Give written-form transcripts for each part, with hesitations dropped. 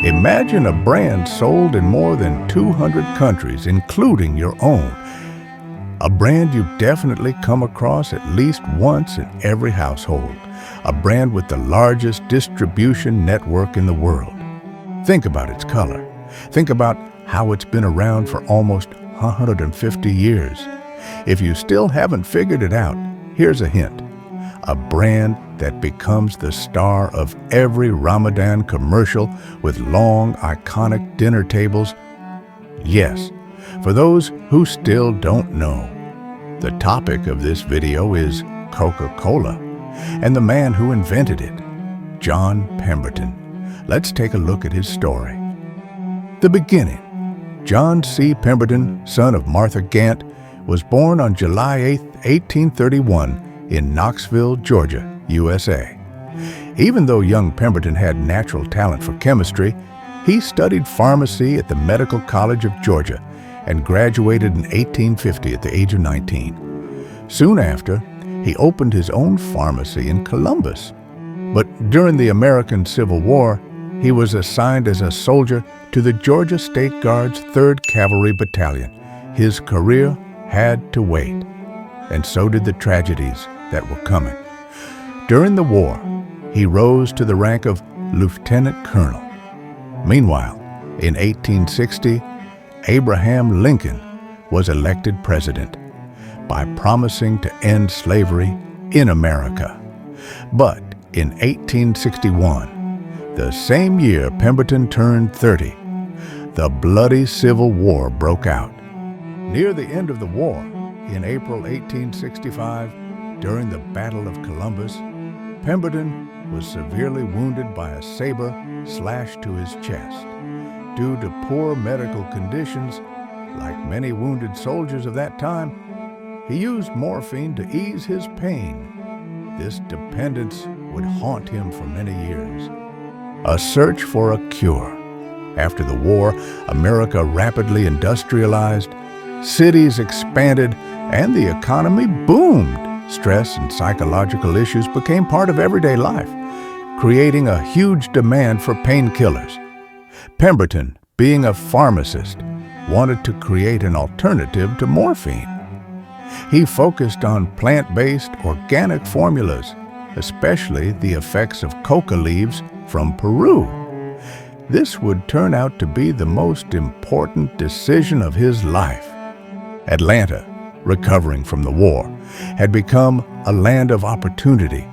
Imagine a brand sold in more than 200 countries, including your own. A brand you've definitely come across at least once in every household. A brand with the largest distribution network in the world. Think about its color. Think about how it's been around for almost 150 years. If you still haven't figured it out, here's a hint. A brand that becomes the star of every Ramadan commercial with long, iconic dinner tables. Yes, for those who still don't know, the topic of this video is Coca-Cola and the man who invented it, John Pemberton. Let's take a look at his story. The beginning. John C. Pemberton, son of Martha Gant, was born on July 8, 1831, in Knoxville, Georgia, USA. Even though young Pemberton had natural talent for chemistry, he studied pharmacy at the Medical College of Georgia and graduated in 1850 at the age of 19. Soon after, he opened his own pharmacy in Columbus. But during the American Civil War, he was assigned as a soldier to the Georgia State Guard's 3rd Cavalry Battalion. His career had to wait, and so did the tragedies that were coming. During the war, he rose to the rank of Lieutenant Colonel. Meanwhile, in 1860, Abraham Lincoln was elected president by promising to end slavery in America. But in 1861, the same year Pemberton turned 30, the bloody Civil War broke out. Near the end of the war, in April 1865, during the Battle of Columbus, Pemberton was severely wounded by a saber slashed to his chest. Due to poor medical conditions, like many wounded soldiers of that time, he used morphine to ease his pain. This dependence would haunt him for many years. A search for a cure. After the war, America rapidly industrialized, cities expanded, and the economy boomed. Stress and psychological issues became part of everyday life, creating a huge demand for painkillers. Pemberton, being a pharmacist, wanted to create an alternative to morphine. He focused on plant-based organic formulas, especially the effects of coca leaves from Peru. This would turn out to be the most important decision of his life. Atlanta, recovering from the war, had become a land of opportunity.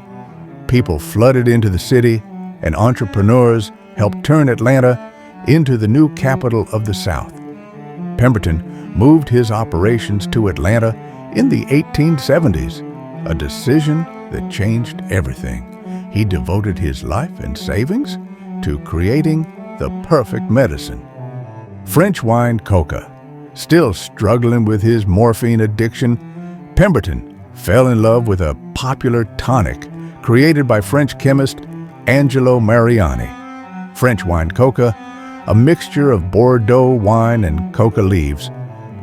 People flooded into the city, and entrepreneurs helped turn Atlanta into the new capital of the South. Pemberton moved his operations to Atlanta in the 1870s, a decision that changed everything. He devoted his life and savings to creating the perfect medicine. French wine coca. Still struggling with his morphine addiction, Pemberton fell in love with a popular tonic created by French chemist Angelo Mariani. French wine coca, a mixture of Bordeaux wine and coca leaves,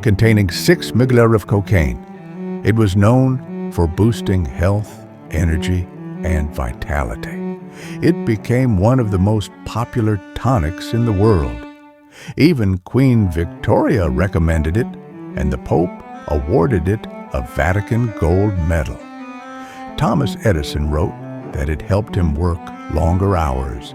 containing 6 mg of cocaine. It was known for boosting health, energy, and vitality. It became one of the most popular tonics in the world. Even Queen Victoria recommended it, and the Pope awarded it a Vatican gold medal. Thomas Edison wrote that it helped him work longer hours.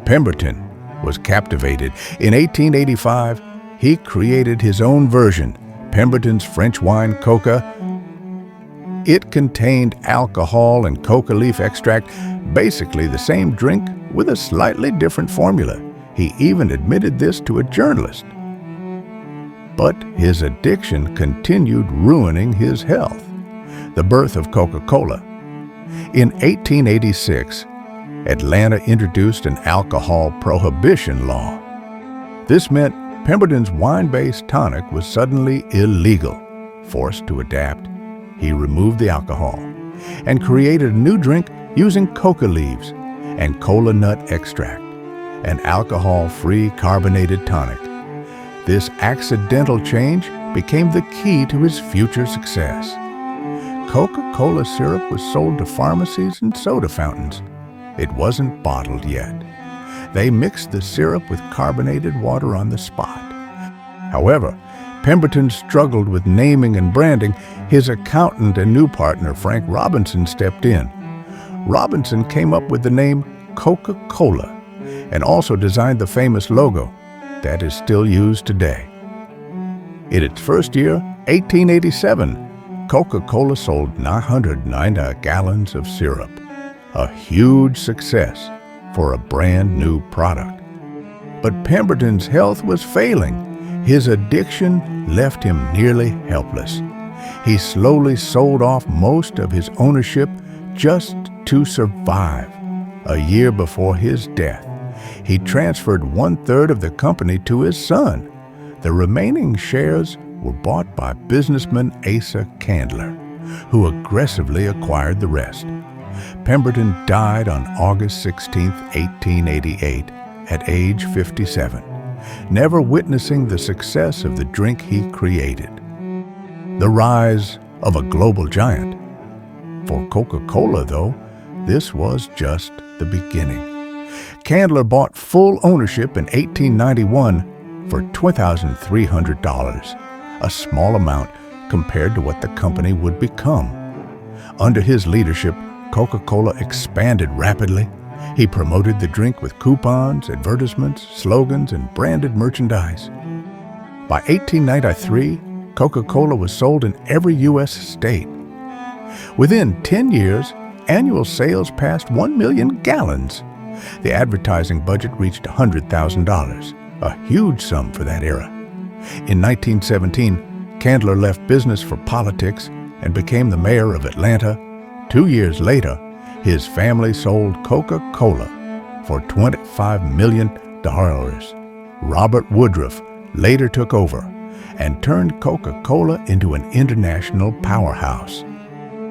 Pemberton was captivated. In 1885, he created his own version, Pemberton's French wine coca. It contained alcohol and coca leaf extract, basically the same drink with a slightly different formula. He even admitted this to a journalist. But his addiction continued ruining his health. The birth of Coca-Cola. In 1886, Atlanta introduced an alcohol prohibition law. This meant Pemberton's wine-based tonic was suddenly illegal. Forced to adapt, he removed the alcohol and created a new drink using coca leaves and cola nut extract, an alcohol-free carbonated tonic. This accidental change became the key to his future success. Coca-Cola syrup was sold to pharmacies and soda fountains. It wasn't bottled yet. They mixed the syrup with carbonated water on the spot. However, Pemberton struggled with naming and branding. His accountant and new partner, Frank Robinson, stepped in. Robinson came up with the name Coca-Cola and also designed the famous logo that is still used today. In its first year, 1887, Coca-Cola sold 990 gallons of syrup, a huge success for a brand new product. But Pemberton's health was failing. His addiction left him nearly helpless. He slowly sold off most of his ownership just to survive. A year before his death, he transferred 1/3 of the company to his son. The remaining shares were bought by businessman Asa Candler, who aggressively acquired the rest. Pemberton died on August 16, 1888, at age 57, never witnessing the success of the drink he created. The rise of a global giant. For Coca-Cola, though, this was just the beginning. Candler bought full ownership in 1891 for $2,300, a small amount compared to what the company would become. Under his leadership, Coca-Cola expanded rapidly. He promoted the drink with coupons, advertisements, slogans, and branded merchandise. By 1893, Coca-Cola was sold in every U.S. state. Within 10 years, annual sales passed 1 million gallons. The advertising budget reached $100,000, a huge sum for that era. In 1917, Candler left business for politics and became the mayor of Atlanta. 2 years later, his family sold Coca-Cola for $25 million. Robert Woodruff later took over and turned Coca-Cola into an international powerhouse.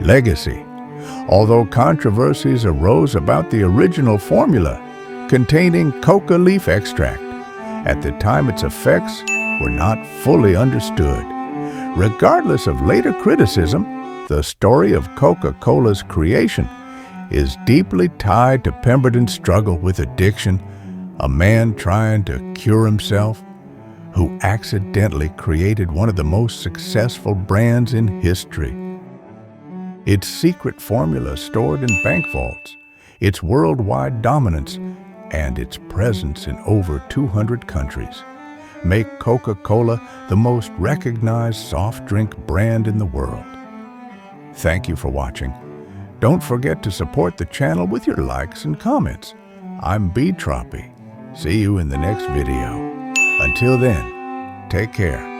Legacy. Although controversies arose about the original formula containing coca leaf extract, at the time its effects were not fully understood. Regardless of later criticism, the story of Coca-Cola's creation is deeply tied to Pemberton's struggle with addiction, a man trying to cure himself, who accidentally created one of the most successful brands in history. Its secret formula stored in bank vaults, its worldwide dominance, and its presence in over 200 countries make Coca-Cola the most recognized soft drink brand in the world. Thank you for watching. Don't forget to support the channel with your likes and comments. I'm B. Troppy. See you in the next video. Until then, take care.